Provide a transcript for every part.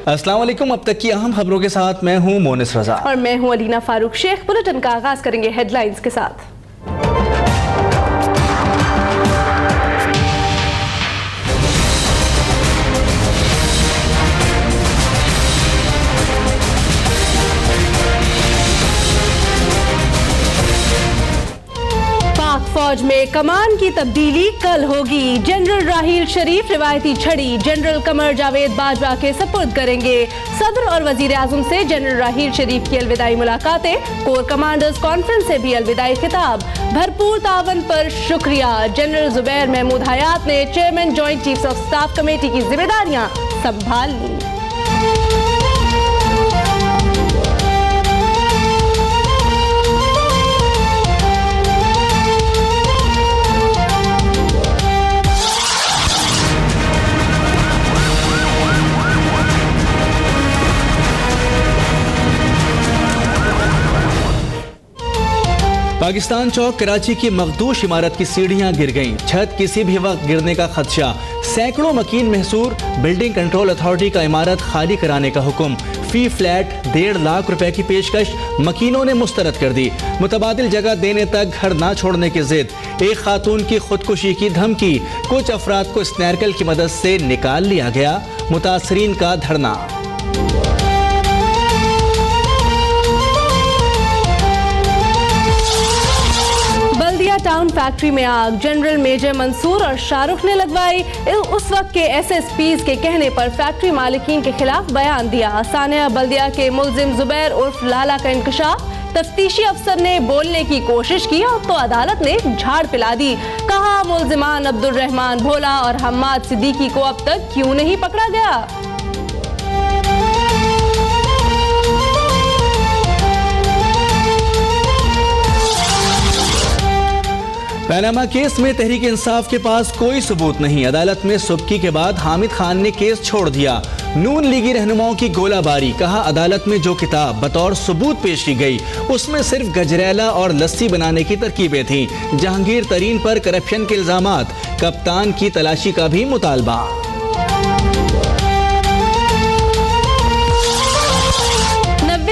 अस्सलाम वालेकुम। अब तक की अहम खबरों के साथ मैं हूं मोनिस रजा और मैं हूं अलीना फारूक शेख। बुलेटिन का आगाज करेंगे हेडलाइंस के साथ। फौज में कमान की तब्दीली कल होगी। जनरल राहील शरीफ रिवायती छड़ी जनरल कमर जावेद बाजवा के सपुर्द करेंगे। सदर और वजीर आजम से जनरल राहील शरीफ की अलविदाई मुलाकातें। कोर कमांडर्स कॉन्फ्रेंस से भी अलविदाई खिताब। भरपूर तावन पर शुक्रिया। जनरल जुबैर महमूद हयात ने chairman joint chiefs of staff committee की जिम्मेदारियां संभाल ली। पाकिस्तान चौक कराची की मखदूश इमारत की सीढ़ियां गिर गईं। छत किसी भी वक्त गिरने का खदशा। सैकड़ों मकीन महसूर। बिल्डिंग कंट्रोल अथॉरिटी का इमारत खाली कराने का हुक्म। फी फ्लैट 1.5 लाख रुपए की पेशकश मकीनों ने मुस्तरद कर दी। मुतबादिल जगह देने तक घर ना छोड़ने की जिद। एक खातून की खुदकुशी की धमकी। कुछ अफराद को स्नैरकल की मदद से निकाल लिया गया। मुतासरीन का धरना। टाउन फैक्ट्री में आग। जनरल मेजर मंसूर और शाहरुख ने लगवाई। उस वक्त के SSPs के कहने पर फैक्ट्री मालिकीन के खिलाफ बयान दिया। सानिया बल्दिया के मुल्जिम जुबैर उर्फ लाला का इंकशाफ। तफ्तीशी अफसर ने बोलने की कोशिश की और तो अदालत ने झाड़ पिला दी। कहा मुल्जिमान अब्दुल रहमान भोला और हम्माद सिद्दीकी को अब तक क्यों नहीं पकड़ा गया। पनामा केस में तहरीक इंसाफ के पास कोई सबूत नहीं। अदालत में सुबकी के बाद हामिद खान ने केस छोड़ दिया। नून लीगी रहनुमाओं की गोलाबारी। कहा अदालत में जो किताब बतौर सबूत पेश की गई उसमें सिर्फ गजरेला और लस्सी बनाने की तरकीबें थीं। जहांगीर तरीन पर करप्शन के इल्जामात। कप्तान की तलाशी का भी मुतालबा।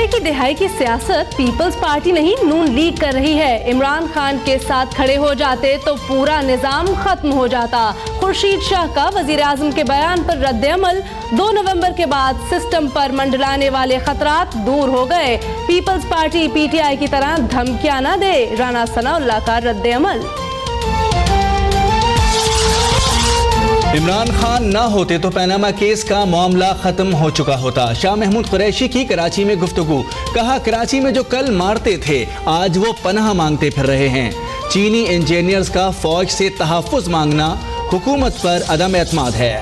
की दिहाई की सियासत पीपल्स पार्टी नहीं नून लीग कर रही है। इमरान खान के साथ खड़े हो जाते तो पूरा निजाम खत्म हो जाता। खुर्शीद शाह का वजीर आजम के बयान पर रद्द अमल। 2 नवंबर के बाद सिस्टम पर मंडलाने वाले खतरात दूर हो गए। पीपल्स पार्टी PTI की तरह धमकियां न दे। राना सनाउल्लाह का रद्द अमल। इमरान खान ना होते तो पनामा केस का मामला खत्म हो चुका होता। शाह महमूद कुरैशी की कराची में गुफ्तगू। कहा कराची में जो कल मारते थे आज वो पनाह मांगते फिर रहे हैं। चीनी इंजीनियर्स का फौज से तहफ्फुज मांगना हुकूमत पर अदम एतमाद है।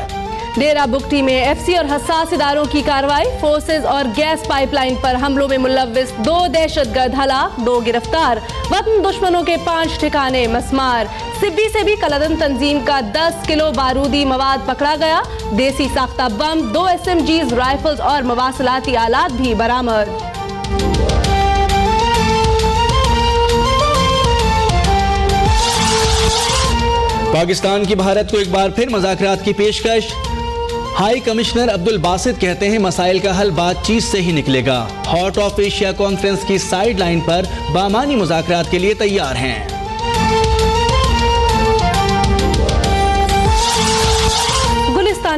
डेरा बुगटी में FC और हसास इदारों की कार्रवाई। फोर्सेज और गैस पाइपलाइन पर हमलों में मुलव्विस 2 दहशतगर्द हलाक, 2 गिरफ्तार। वतन दुश्मनों के 5 ठिकाने मस्मार। सिब्बी से भी कलदन तंजीम का 10 किलो बारूदी मवाद पकड़ा गया। देसी साख्ता बम, 2 SMGs, राइफल्स और मवासलाती आलात भी बरामद। पाकिस्तान की भारत को एक बार फिर मुज़ाकरात की पेशकश। हाई कमिश्नर अब्दुल बासित कहते हैं मसाइल का हल बातचीत से ही निकलेगा। हार्ट ऑफ एशिया कॉन्फ्रेंस की साइड लाइन पर बामानी मुज़ाकरात के लिए तैयार हैं।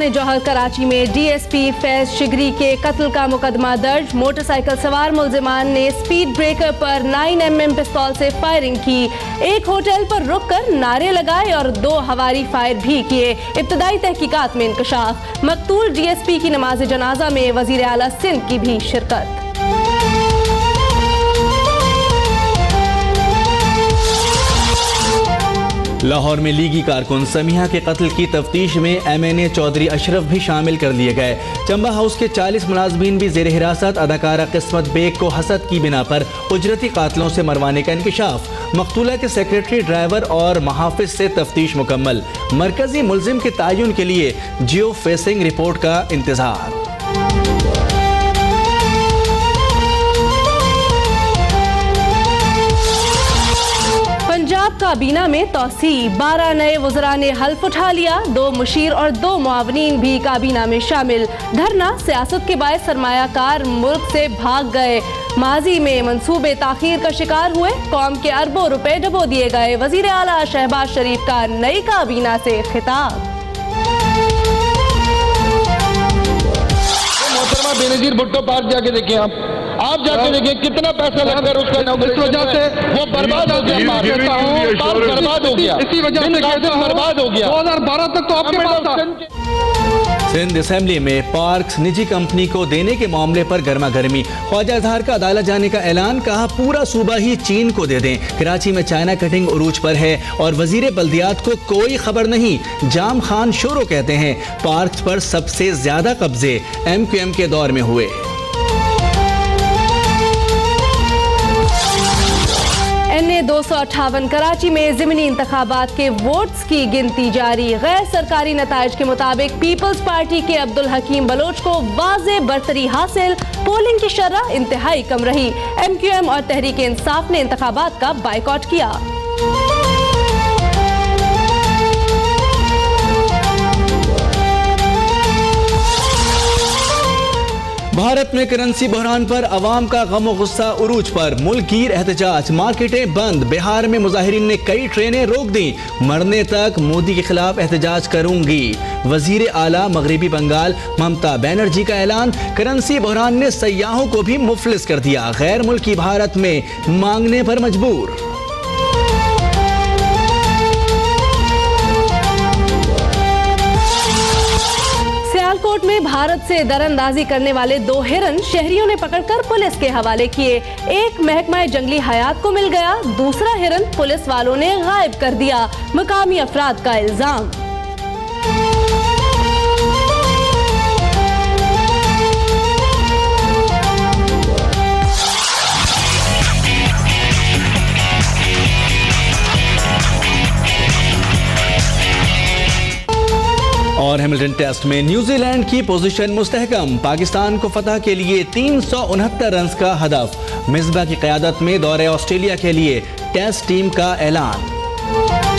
जौहर कराची में DSP फैज शिगरी के कत्ल का मुकदमा दर्ज। मोटरसाइकिल सवार मुल्जिमान ने स्पीड ब्रेकर पर 9mm पिस्तौल से फायरिंग की। एक होटल पर रुककर नारे लगाए और 2 हवारी फायर भी किए। इब्तदाई तहकीकात में इंकशाफ। मकतूल DSP की नमाज जनाजा में वजीर आला सिंध की भी शिरकत। लाहौर में लीगी कारकुन समीहा के कत्ल की तफ्तीश में MNA चौधरी अशरफ भी शामिल कर लिए गए। चंबा हाउस के 40 मुलाजमीन भी जेर हिरासत। अदाकारा किस्मत बेग को हसद की बिना पर उजरती कातलों से मरवाने का इंकशाफ। मकतूला के सेक्रेटरी, ड्राइवर और महाफिज से तफ्तीश मुकम्मल। मरकजी मुल्जिम के तयन के लिए जियो फेसिंग रिपोर्ट का इंतजार। पंजाब का काबीना में तोसी, 12 नए वज़रा ने हल्फ उठा लिया। 2 मुशीर और 2 मुआवनीन भी काबीना में शामिल। धरना सियासत के बायस सरमायाकार मुल्क से भाग गए। माजी में मंसूबे ताखीर का शिकार हुए। कौम के अरबों रुपए डबो दिए गए। वजीर आला शहबाज शरीफ का नई काबीना से खिताब। मोहतरमा बेनजीर भुट्टो पार्क जाके देखें, आप जाके देखें कितना पैसा लगकर उसका इस वजह से वो बर्बाद हो गया। पार्क बर्बाद हो गया, इसी वजह से बर्बाद हो गया। 2012 तक तो आपके पास था। सिंध असेंबली में पार्क्स निजी कंपनी को देने के मामले पर गर्मा गर्मी। ख्वाजा अजहर का अदालत जाने का ऐलान, कहा पूरा सूबा ही चीन को दे दें। कराची में चाइना कटिंग उरूज पर है और वजीर बल्दियात को कोई खबर नहीं। जाम खान शोरो कहते हैं पार्क्स पर सबसे ज्यादा कब्जे MQM के दौर में हुए। NA 258 कराची में ज़िमनी इंतखाबात के वोट्स की गिनती जारी। गैर सरकारी नताइज के मुताबिक पीपल्स पार्टी के अब्दुल हकीम बलोच को वाज़े बरतरी हासिल। पोलिंग की शरह इंतहाई कम रही। MQM और तहरीक इंसाफ ने इंतखाबात का बाइकॉट किया। भारत में करेंसी बहरान पर अवाम का गम और गुस्सा उरूज पर। मुल्कगीर एहतजाज, मार्केटें बंद। बिहार में मुजाहिरीन ने कई ट्रेनें रोक दी। मरने तक मोदी के खिलाफ एहतजाज करूंगी। वजीर आला मगरबी बंगाल ममता बनर्जी का ऐलान। करेंसी बहरान ने सयाहों को भी मुफलिस कर दिया। गैर मुल्की भारत में मांगने पर मजबूर। सियालकोट में भारत से दरअंदाजी करने वाले 2 हिरन शहरियों ने पकड़कर पुलिस के हवाले किए। एक महकमा जंगली हयात को मिल गया, दूसरा हिरन पुलिस वालों ने गायब कर दिया। मकामी अफराद का इल्जाम। और हैमिल्टन टेस्ट में न्यूजीलैंड की पोजीशन मुस्तहकम। पाकिस्तान को फतह के लिए 369 रन का हदफ। मिसबा की क़यादत में दौरे ऑस्ट्रेलिया के लिए टेस्ट टीम का ऐलान।